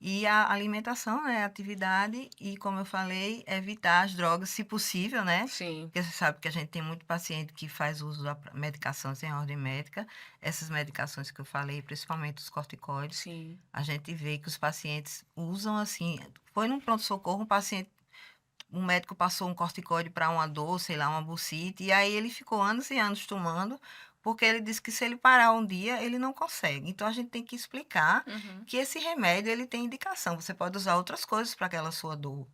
S2: E a alimentação, né, a atividade e, como eu falei, evitar as drogas, se possível, né?
S1: Sim,
S2: Porque você sabe que a gente tem muito paciente que faz uso da medicação sem ordem médica. Essas medicações que eu falei, principalmente os corticoides,
S1: sim.
S2: a gente vê que os pacientes usam assim. Foi num pronto-socorro, um médico passou um corticoide para uma dor, sei lá, uma bursite, e aí ele ficou anos e anos tomando, porque ele disse que se ele parar um dia, ele não consegue. Então a gente tem que explicar
S1: Uhum.
S2: que esse remédio ele tem indicação. Você pode usar outras coisas para aquela sua dor.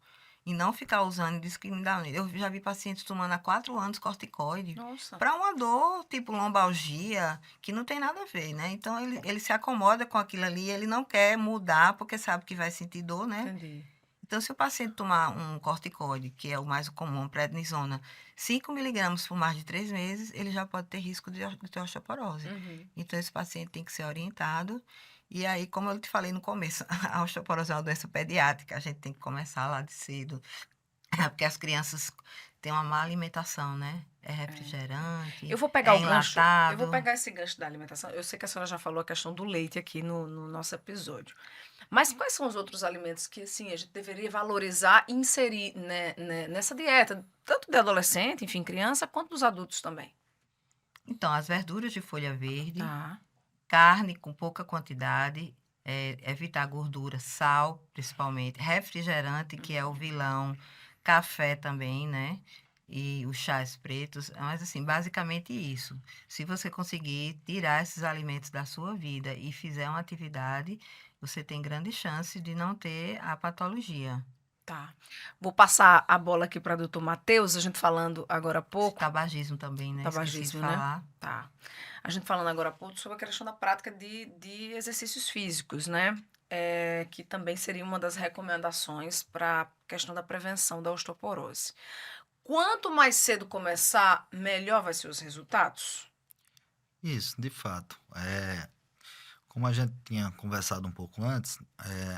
S2: E não ficar usando indiscriminadamente. Eu já vi pacientes tomando há 4 anos corticoide
S1: Nossa,
S2: para uma dor tipo lombalgia, que não tem nada a ver, né? Então ele se acomoda com aquilo ali, ele não quer mudar porque sabe que vai sentir dor, né?
S1: entendi.
S2: Então, se o paciente tomar um corticoide, que é o mais comum, prednisona, 5 miligramas por mais de 3 meses, ele já pode ter risco de ter osteoporose.
S1: Uhum.
S2: Então, esse paciente tem que ser orientado. E aí, como eu te falei no começo, a osteoporose é uma doença pediátrica, a gente tem que começar lá de cedo, porque as crianças têm uma má alimentação, né? É refrigerante,
S1: Eu vou pegar
S2: é
S1: o gancho, eu vou
S2: enlatado.
S1: pegar esse gancho da alimentação. Eu sei que a senhora já falou a questão do leite aqui no nosso episódio. Mas quais são os outros alimentos que, assim, a gente deveria valorizar e inserir, né, nessa dieta, tanto de adolescente, enfim, criança, quanto dos adultos também?
S2: Então, as verduras de folha verde,
S1: Tá.
S2: carne com pouca quantidade, evitar gordura, sal, principalmente, refrigerante, que é o
S1: Uhum.
S2: vilão, café também, né? E os chás pretos, mas assim, basicamente isso. Se você conseguir tirar esses alimentos da sua vida e fizer uma atividade, você tem grande chance de não ter a patologia.
S1: Tá. Vou passar a bola aqui para o doutor Matheus, a gente falando agora há
S2: Esse
S1: pouco,
S2: tabagismo também, né? Esqueci de
S1: tabagismo, né?
S2: falar.
S1: Tá. A gente falando agora há pouco sobre a questão da prática de exercícios físicos, né? Que também seria uma das recomendações para a questão da prevenção da osteoporose. Quanto mais cedo começar, melhor vai ser os resultados?
S3: Isso, de fato. Como a gente tinha conversado um pouco antes,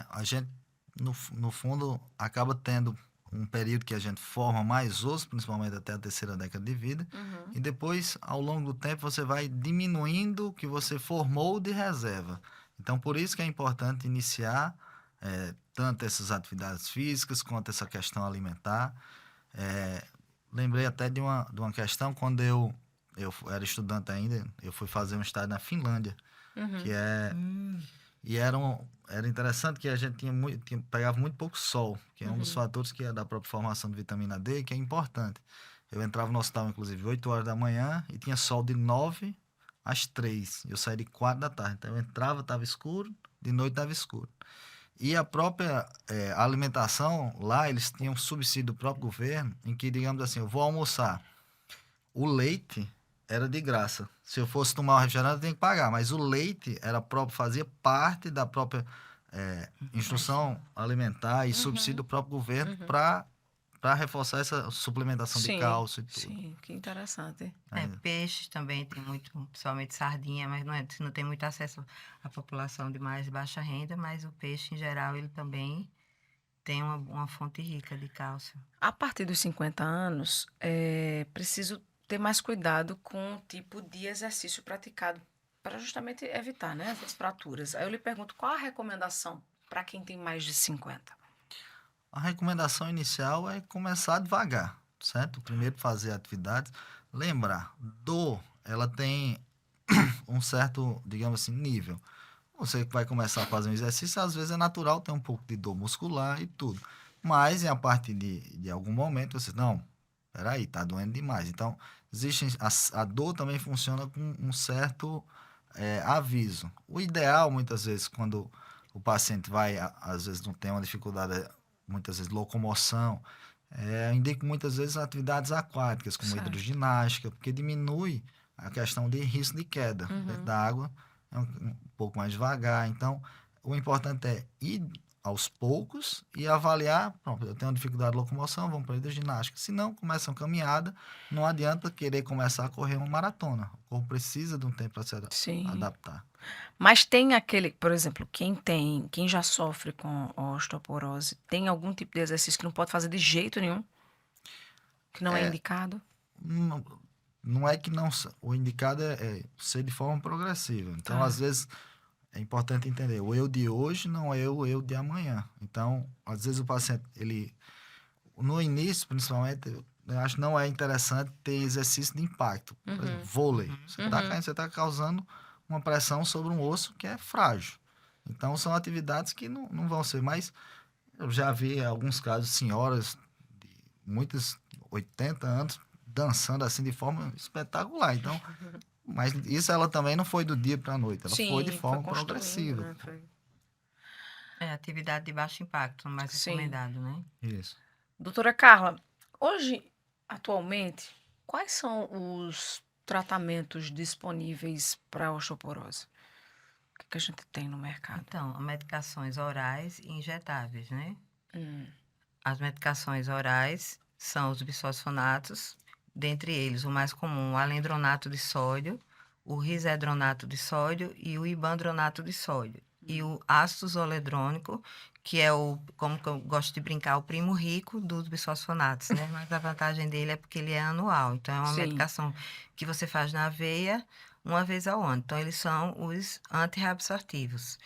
S3: a gente, no fundo, acaba tendo um período que a gente forma mais osso, principalmente até a terceira década de vida,
S1: Uhum.
S3: e depois, ao longo do tempo, você vai diminuindo o que você formou de reserva. Então, por isso que é importante iniciar tanto essas atividades físicas quanto essa questão alimentar. Eh, Lembrei até de uma questão, quando eu era estudante ainda, eu fui fazer um estágio na Finlândia, que
S1: Uhum.
S3: é
S2: Hum,
S3: e era interessante que a gente pegava muito pouco sol, que é um dos
S1: Uhum.
S3: fatores que é da própria formação de vitamina D, que é importante. Eu entrava no hospital, inclusive, 8 horas da manhã e tinha sol de 9 às 3. Eu saía de 4 da tarde. Então eu entrava, estava escuro, de noite estava escuro. E a própria alimentação, lá eles tinham um subsídio do próprio governo, em que, digamos assim, eu vou almoçar. O leite era de graça. Se eu fosse tomar um refrigerante, eu tinha que pagar. Mas o leite era próprio, fazia parte da própria instrução alimentar e subsídio
S1: Uhum.
S3: do próprio governo
S1: Uhum.
S3: para reforçar essa suplementação de
S1: Sim,
S3: cálcio e tudo.
S1: sim, que interessante.
S3: Né?
S2: peixes também tem muito, principalmente sardinha, mas não tem muito acesso à população de mais baixa renda, mas o peixe em geral ele também tem uma fonte rica de cálcio.
S1: A partir dos 50 anos, é preciso ter mais cuidado com o tipo de exercício praticado para justamente evitar, né, essas fraturas. Aí eu lhe pergunto, qual a recomendação para quem tem mais de 50?
S3: A recomendação inicial é começar devagar, certo? Primeiro fazer atividades. Lembrar, dor, ela tem um certo, digamos assim, nível. Você que vai começar a fazer um exercício, às vezes é natural ter um pouco de dor muscular e tudo. Mas, a partir de algum momento, você, não, peraí, tá doendo demais. Então, a dor também funciona com um certo aviso. O ideal, muitas vezes, quando o paciente vai, às vezes não tem uma dificuldade, muitas vezes locomoção, eu indico muitas vezes atividades aquáticas, como
S1: Certo.
S3: hidroginástica, porque diminui a questão de risco de queda dentro da água, é um pouco mais devagar. Então, o importante é ir aos poucos e avaliar, pronto, eu tenho uma dificuldade de locomoção, vamos para a hidroginástica. Se não, começa uma caminhada, não adianta querer começar a correr uma maratona. O corpo precisa de um tempo para se
S1: Sim.
S3: adaptar.
S1: Mas tem aquele, por exemplo, quem já sofre com osteoporose, tem algum tipo de exercício que não pode fazer de jeito nenhum? Que não é indicado?
S3: Não, não é que não... O indicado é ser de forma progressiva. Então, às vezes, é importante entender, o eu de hoje não é o eu de amanhã. Então, às vezes o paciente, no início, principalmente, eu acho que não é interessante ter exercício de impacto. Por exemplo, vôlei. Você está caindo, você está causando uma pressão sobre um osso que é frágil. Então, são atividades que não vão ser mais... Eu já vi alguns casos, senhoras de muitos 80 anos, dançando assim de forma espetacular. Então, mas isso ela também não foi do dia para a noite, ela foi de forma progressiva.
S1: Né?
S2: É atividade de baixo impacto, mais recomendado, né?
S3: Isso.
S1: Doutora Carla, hoje, atualmente, quais são os tratamentos disponíveis para osteoporose? O que a gente tem no mercado?
S2: Então, medicações orais e injetáveis, né? As medicações orais são os bisfosfonatos, dentre eles o mais comum, o alendronato de sódio, o risedronato de sódio e o ibandronato de sódio. E o ácido zoledrônico, que é como que eu gosto de brincar, o primo rico dos bisfosfonatos, né? Mas a vantagem dele é porque ele é anual. Então, é uma medicação que você faz na veia uma vez ao ano. Então, eles são os antirreabsortivos.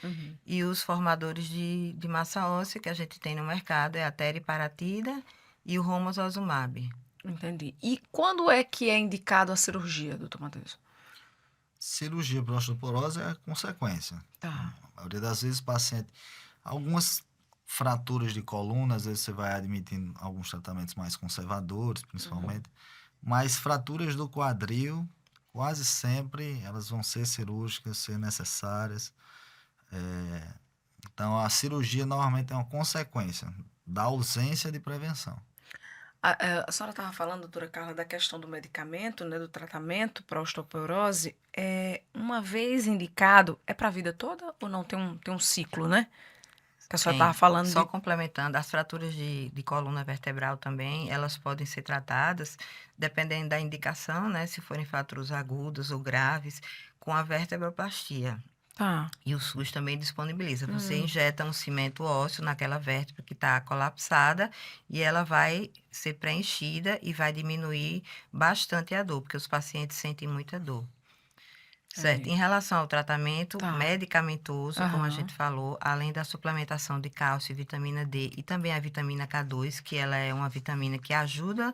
S2: E os formadores de massa óssea que a gente tem no mercado é a teriparatida e o romosozumab.
S1: Entendi. E quando é que é indicado a cirurgia, doutor Matheus?
S3: Cirurgia para osteoporose é a consequência.
S1: Tá.
S3: A maioria das vezes o paciente... Algumas fraturas de coluna, às vezes você vai admitindo alguns tratamentos mais conservadores, principalmente. Mas fraturas do quadril, quase sempre, elas vão ser cirúrgicas, ser necessárias. Então, a cirurgia normalmente é uma consequência da ausência de prevenção.
S1: A senhora estava falando, doutora Carla, da questão do medicamento, né, do tratamento para osteoporose. Uma vez indicado, é para a vida toda ou não? Tem um ciclo, né? Que a senhora estava falando
S2: Só complementando, as fraturas de coluna vertebral também, elas podem ser tratadas, dependendo da indicação, né? Se forem fraturas agudas ou graves, com a vertebroplastia.
S1: Tá.
S2: E o SUS também disponibiliza. Você injeta um cimento ósseo naquela vértebra que está colapsada e ela vai ser preenchida e vai diminuir bastante a dor, porque os pacientes sentem muita dor. Certo. Em relação ao tratamento medicamentoso, como a gente falou, além da suplementação de cálcio e vitamina D e também a vitamina K2, que ela é uma vitamina que ajuda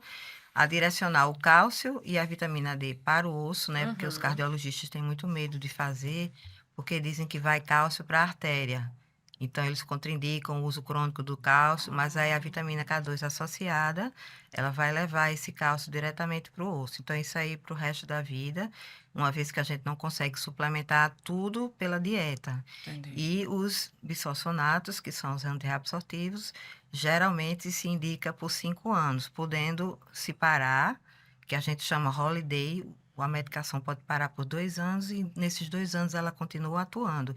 S2: a direcionar o cálcio e a vitamina D para o osso, né? Porque os cardiologistas têm muito medo de fazer, porque dizem que vai cálcio para a artéria. Então, eles contraindicam o uso crônico do cálcio, mas aí a vitamina K2 associada, ela vai levar esse cálcio diretamente para o osso. Então, isso aí para o resto da vida, uma vez que a gente não consegue suplementar tudo pela dieta.
S1: Entendi.
S2: E os bisfosfonatos, que são os antirreabsortivos, geralmente se indica por 5 anos, podendo se parar, que a gente chama holiday. A medicação pode parar por 2 anos e nesses 2 anos ela continua atuando.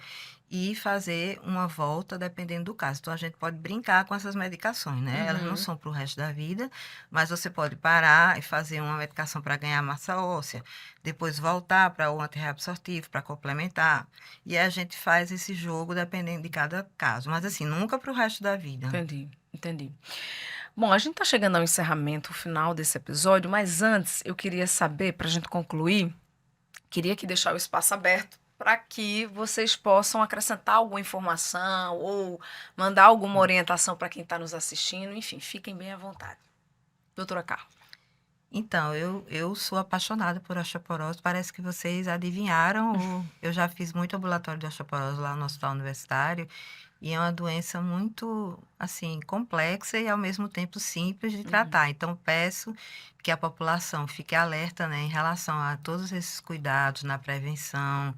S2: E fazer uma volta dependendo do caso. Então, a gente pode brincar com essas medicações, né? Elas não são para o resto da vida, mas você pode parar e fazer uma medicação para ganhar massa óssea, depois voltar para o antirreabsortivo, para complementar. E aí a gente faz esse jogo dependendo de cada caso. Mas, assim, nunca para o resto da vida.
S1: Entendi. Bom, a gente está chegando ao encerramento, o final desse episódio, mas antes eu queria saber, para a gente concluir, queria aqui deixar o espaço aberto para que vocês possam acrescentar alguma informação ou mandar alguma orientação para quem está nos assistindo. Enfim, fiquem bem à vontade. Doutora Carla.
S2: Então, eu sou apaixonada por osteoporose. Parece que vocês adivinharam. Eu já fiz muito ambulatório de osteoporose lá no hospital universitário. E é uma doença muito, assim, complexa e, ao mesmo tempo, simples de tratar. Então, peço que a população fique alerta, né, em relação a todos esses cuidados na prevenção,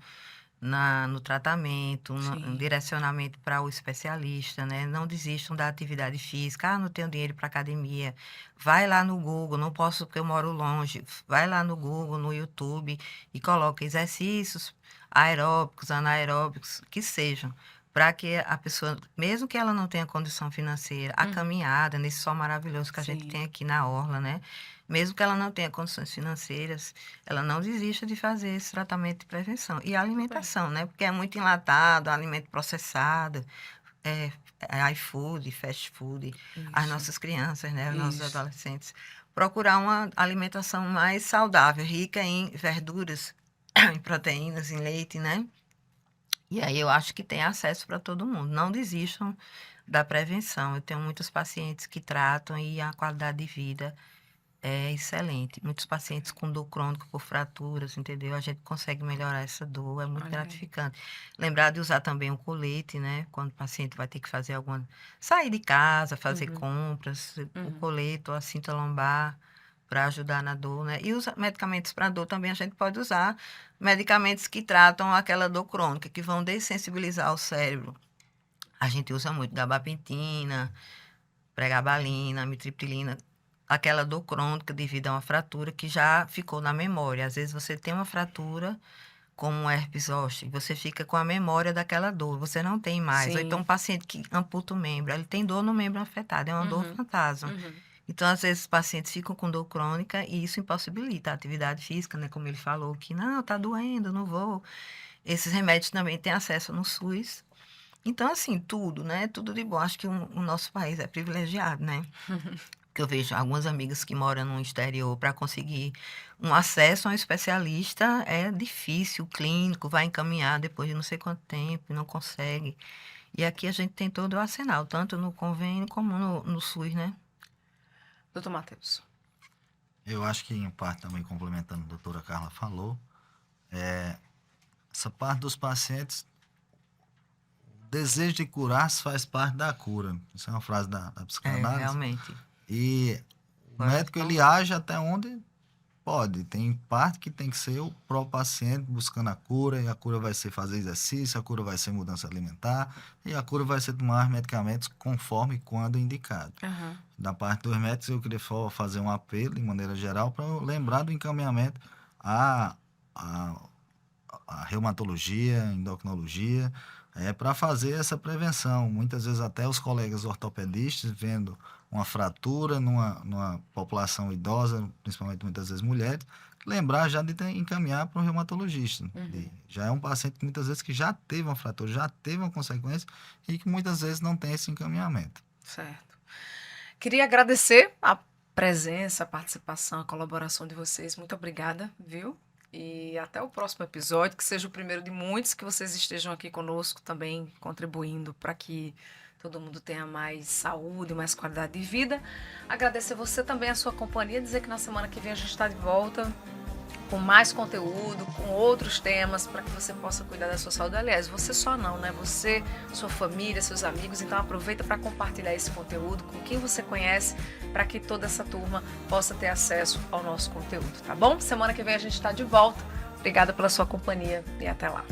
S2: no tratamento, no
S1: Sim.
S2: direcionamento para o especialista, né? Não desistam da atividade física. Ah, não tenho dinheiro para academia. Vai lá no Google, não posso porque eu moro longe. Vai lá no Google, no YouTube e coloca exercícios aeróbicos, anaeróbicos, que sejam, para que a pessoa, mesmo que ela não tenha condição financeira, a caminhada nesse sol maravilhoso que a gente
S1: Sim.
S2: tem aqui na orla, né? Mesmo que ela não tenha condições financeiras, ela não desista de fazer esse tratamento de prevenção. E a alimentação, né? Porque é muito enlatado, alimento processado, é, é iFood, fast food, as
S1: Isso.
S2: nossas crianças, né? Os nossos
S1: Isso.
S2: adolescentes. Procurar uma alimentação mais saudável, rica em verduras, em proteínas, em leite, né? E aí eu acho que tem acesso para todo mundo. Não desistam da prevenção. Eu tenho muitos pacientes que tratam e a qualidade de vida é excelente. Muitos pacientes com dor crônica por fraturas, entendeu? A gente consegue melhorar essa dor, é muito
S1: Olha aí.
S2: gratificante. Lembrar de usar também o colete, né? Quando o paciente vai ter que fazer alguma. Sair de casa, fazer compras, o colete ou a cinta lombar para ajudar na dor, né? E os medicamentos para dor também a gente pode usar medicamentos que tratam aquela dor crônica, que vão dessensibilizar o cérebro. A gente usa muito gabapentina, pregabalina, amitriptilina, aquela dor crônica devido a uma fratura que já ficou na memória. Às vezes você tem uma fratura, como um herpes zoster, você fica com a memória daquela dor, você não tem mais. Ou então
S1: Sim.
S2: um paciente que amputa o membro, ele tem dor no membro afetado, é uma dor fantasma. Então, às vezes, os pacientes ficam com dor crônica e isso impossibilita a atividade física, né? Como ele falou, que não, tá doendo, não vou. Esses remédios também têm acesso no SUS. Então, assim, tudo, né? Tudo de bom. Acho que o nosso país é privilegiado, né? Porque eu vejo algumas amigas que moram no exterior para conseguir um acesso a um especialista é difícil, o clínico vai encaminhar depois de não sei quanto tempo e não consegue. E aqui a gente tem todo o arsenal, tanto no convênio como no SUS, né?
S1: Doutor Matheus.
S3: Eu acho que, em parte, também complementando o que a doutora Carla falou, essa parte dos pacientes, o desejo de curar-se faz parte da cura. Isso é uma frase da psicanálise.
S2: Realmente.
S3: E o
S2: Agora,
S3: médico, ele age até onde pode. Tem parte que tem que ser o próprio paciente buscando a cura, e a cura vai ser fazer exercício, a cura vai ser mudança alimentar, e a cura vai ser tomar medicamentos conforme quando indicado. Da parte dos médicos, eu queria fazer um apelo, de maneira geral, para lembrar do encaminhamento à reumatologia, endocrinologia, para fazer essa prevenção. Muitas vezes até os colegas ortopedistas, vendo uma fratura numa população idosa, principalmente muitas vezes mulheres, lembrar já de encaminhar para um reumatologista. Já é um paciente que muitas vezes que já teve uma fratura, já teve uma consequência e que muitas vezes não tem esse encaminhamento.
S1: Certo. Queria agradecer a presença, a participação, a colaboração de vocês. Muito obrigada, viu? E até o próximo episódio, que seja o primeiro de muitos, que vocês estejam aqui conosco também, contribuindo para que todo mundo tenha mais saúde, mais qualidade de vida. Agradecer você também a sua companhia, dizer que na semana que vem a gente está de volta com mais conteúdo, com outros temas, para que você possa cuidar da sua saúde. Aliás, você só não, né? Você, sua família, seus amigos. Então aproveita para compartilhar esse conteúdo com quem você conhece, para que toda essa turma possa ter acesso ao nosso conteúdo, tá bom? Semana que vem a gente está de volta. Obrigada pela sua companhia e até lá.